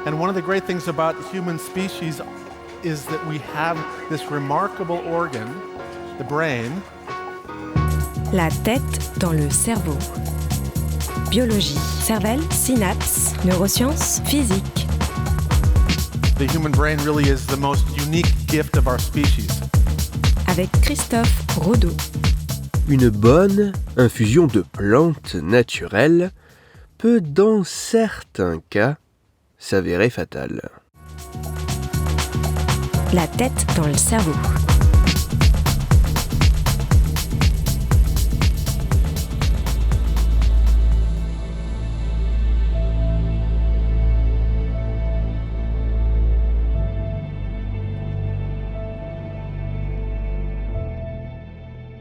And one of the great things about human species is that we have this remarkable organ, the brain. La tête dans le cerveau. Biologie, cervelle, synapses, neurosciences, physique. The human brain really is the most unique gift of our species. Avec Christophe Rodeau. Une bonne infusion de plantes naturelles peut, dans certains cas, s'avérer fatale. La tête dans le cerveau.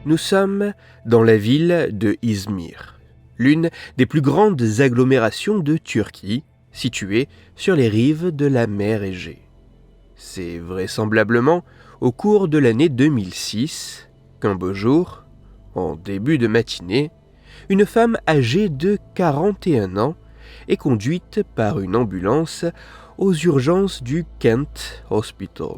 Nous sommes dans la ville de İzmir, l'une des plus grandes agglomérations de Turquie, située sur les rives de la mer Égée. C'est vraisemblablement au cours de l'année 2006 qu'un beau jour, en début de matinée, une femme âgée de 41 ans est conduite par une ambulance aux urgences du Kent Hospital.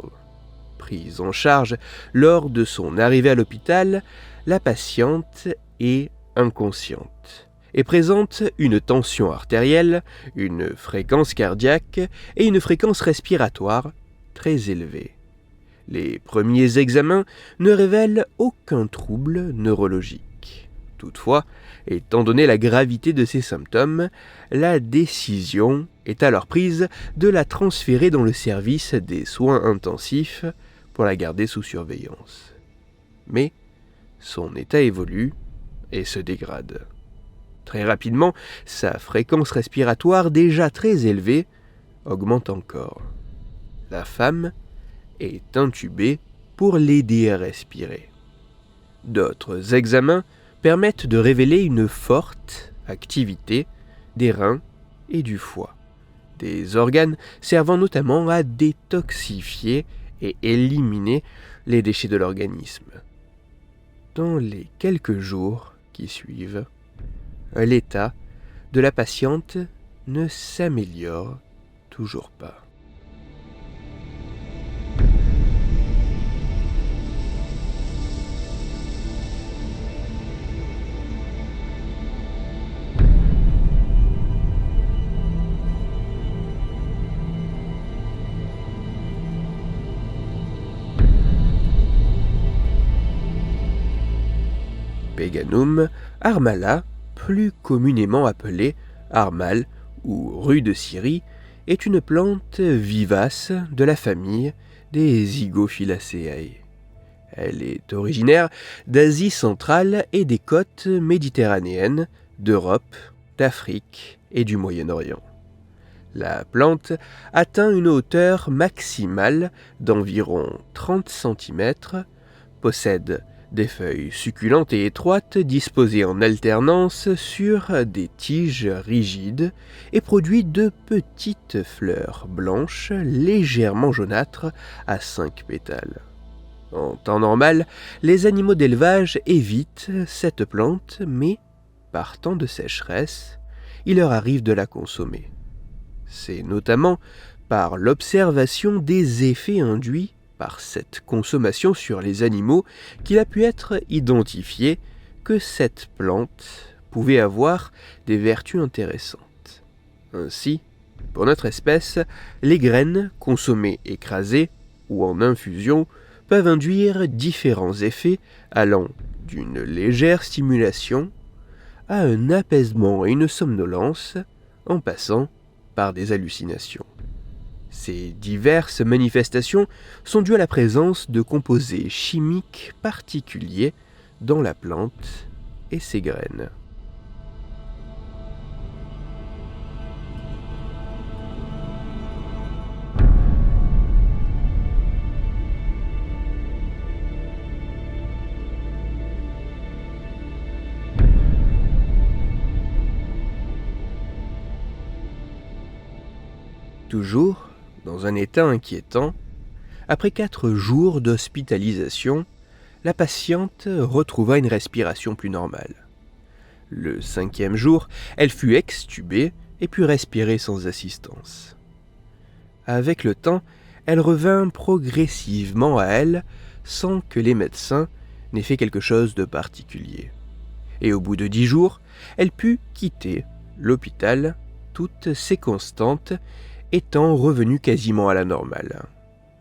Prise en charge lors de son arrivée à l'hôpital, la patiente est inconsciente et présente une tension artérielle, une fréquence cardiaque et une fréquence respiratoire très élevée. Les premiers examens ne révèlent aucun trouble neurologique. Toutefois, étant donné la gravité de ces symptômes, la décision est alors prise de la transférer dans le service des soins intensifs pour la garder sous surveillance. Mais son état évolue et se dégrade. Très rapidement, sa fréquence respiratoire, déjà très élevée, augmente encore. La femme est intubée pour l'aider à respirer. D'autres examens permettent de révéler une forte activité des reins et du foie, des organes servant notamment à détoxifier et éliminer les déchets de l'organisme. Dans les quelques jours qui suivent, l'état de la patiente ne s'améliore toujours pas. Peganum armala, plus communément appelée armal ou rue de Syrie, est une plante vivace de la famille des Zygophyllaceae. Elle est originaire d'Asie centrale et des côtes méditerranéennes, d'Europe, d'Afrique et du Moyen-Orient. La plante atteint une hauteur maximale d'environ 30 cm, possède des feuilles succulentes et étroites disposées en alternance sur des tiges rigides et produit de petites fleurs blanches légèrement jaunâtres à 5 pétales. En temps normal, les animaux d'élevage évitent cette plante, mais par temps de sécheresse, il leur arrive de la consommer. C'est notamment par l'observation des effets induits par cette consommation sur les animaux qu'il a pu être identifié que cette plante pouvait avoir des vertus intéressantes. Ainsi, pour notre espèce, les graines consommées écrasées ou en infusion peuvent induire différents effets allant d'une légère stimulation à un apaisement et une somnolence en passant par des hallucinations. Ces diverses manifestations sont dues à la présence de composés chimiques particuliers dans la plante et ses graines. Toujours dans un état inquiétant, après 4 jours d'hospitalisation, la patiente retrouva une respiration plus normale. Le 5e jour, elle fut extubée et put respirer sans assistance. Avec le temps, elle revint progressivement à elle, sans que les médecins n'aient fait quelque chose de particulier. Et au bout de 10 jours, elle put quitter l'hôpital, toutes ses constantes étant revenues quasiment à la normale.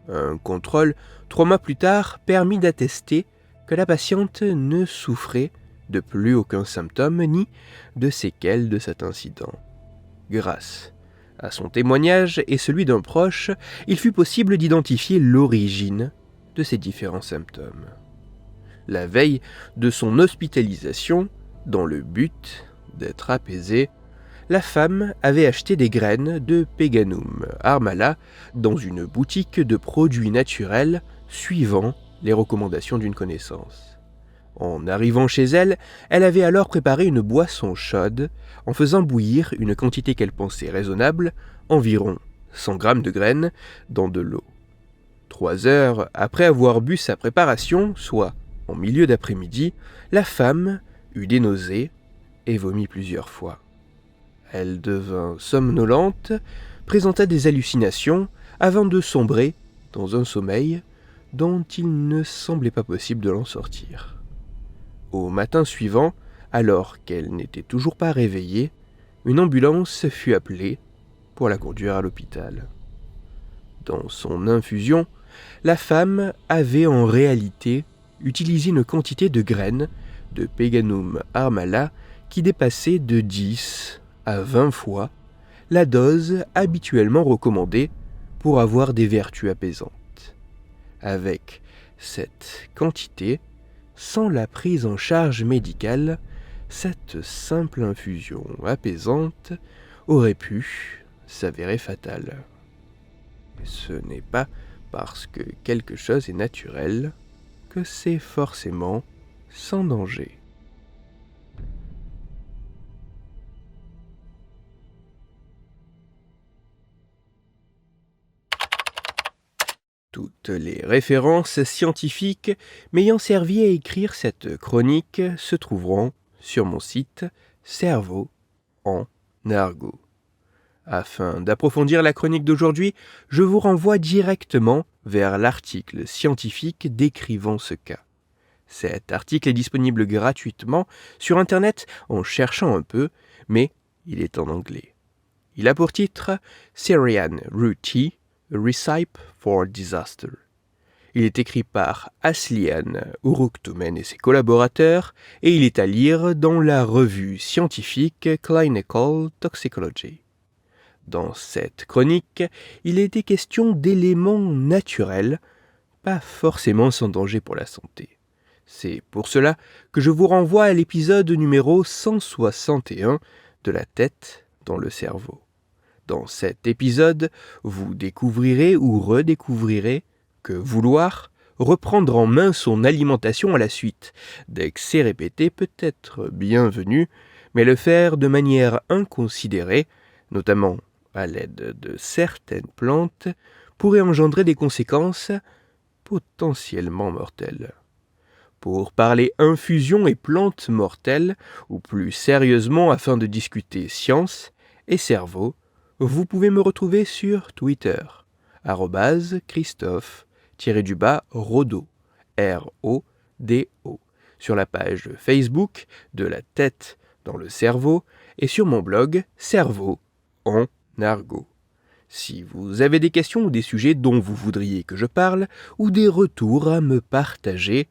Un contrôle 3 mois plus tard permit d'attester que la patiente ne souffrait de plus aucun symptôme ni de séquelles de cet incident. Grâce à son témoignage et celui d'un proche, il fut possible d'identifier l'origine de ces différents symptômes. La veille de son hospitalisation, dans le but d'être apaisée, la femme avait acheté des graines de Peganum armala dans une boutique de produits naturels suivant les recommandations d'une connaissance. En arrivant chez elle, elle avait alors préparé une boisson chaude en faisant bouillir une quantité qu'elle pensait raisonnable, environ 100 grammes de graines, dans de l'eau. 3 heures après avoir bu sa préparation, soit en milieu d'après-midi, la femme eut des nausées et vomit plusieurs fois. Elle devint somnolente, présenta des hallucinations avant de sombrer dans un sommeil dont il ne semblait pas possible de l'en sortir. Au matin suivant, alors qu'elle n'était toujours pas réveillée, une ambulance fut appelée pour la conduire à l'hôpital. Dans son infusion, la femme avait en réalité utilisé une quantité de graines de Peganum armala qui dépassait de 10 à 20 fois la dose habituellement recommandée pour avoir des vertus apaisantes. Avec cette quantité, sans la prise en charge médicale, cette simple infusion apaisante aurait pu s'avérer fatale. Ce n'est pas parce que quelque chose est naturel que c'est forcément sans danger. Toutes les références scientifiques m'ayant servi à écrire cette chronique se trouveront sur mon site Cerveau en argot. Afin d'approfondir la chronique d'aujourd'hui, je vous renvoie directement vers l'article scientifique décrivant ce cas. Cet article est disponible gratuitement sur Internet en cherchant un peu, mais il est en anglais. Il a pour titre « Syrian Root Tea, a Recipe for Disaster ». Il est écrit par Aslihan Uruktumen et ses collaborateurs et il est à lire dans la revue scientifique Clinical Toxicology. Dans cette chronique, il était question d'éléments naturels, pas forcément sans danger pour la santé. C'est pour cela que je vous renvoie à l'épisode numéro 161 de La tête dans le cerveau. Dans cet épisode, vous découvrirez ou redécouvrirez que vouloir reprendre en main son alimentation à la suite d'excès répétés peut être bienvenu, mais le faire de manière inconsidérée, notamment à l'aide de certaines plantes, pourrait engendrer des conséquences potentiellement mortelles. Pour parler infusion et plantes mortelles, ou plus sérieusement afin de discuter science et cerveau, vous pouvez me retrouver sur Twitter, @Christophe_Rodo, R-O-D-O, sur la page Facebook de La tête dans le cerveau et sur mon blog Cerveau en argot. Si vous avez des questions ou des sujets dont vous voudriez que je parle, ou des retours à me partager,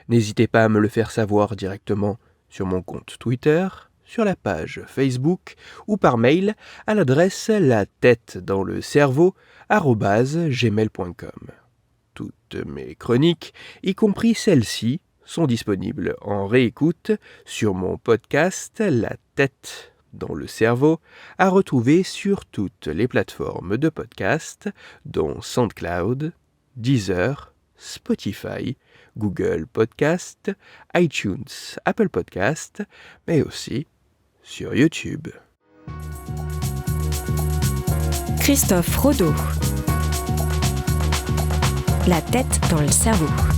n'hésitez pas à me le faire savoir directement sur mon compte Twitter, sur la page Facebook ou par mail à l'adresse latettedanslecerveau@gmail.com. Toutes mes chroniques, y compris celles-ci, sont disponibles en réécoute sur mon podcast La tête dans le cerveau, à retrouver sur toutes les plateformes de podcast, dont SoundCloud, Deezer, Spotify, Google Podcast, iTunes, Apple Podcast, mais aussi sur YouTube. Christophe Rodo. La tête dans le cerveau.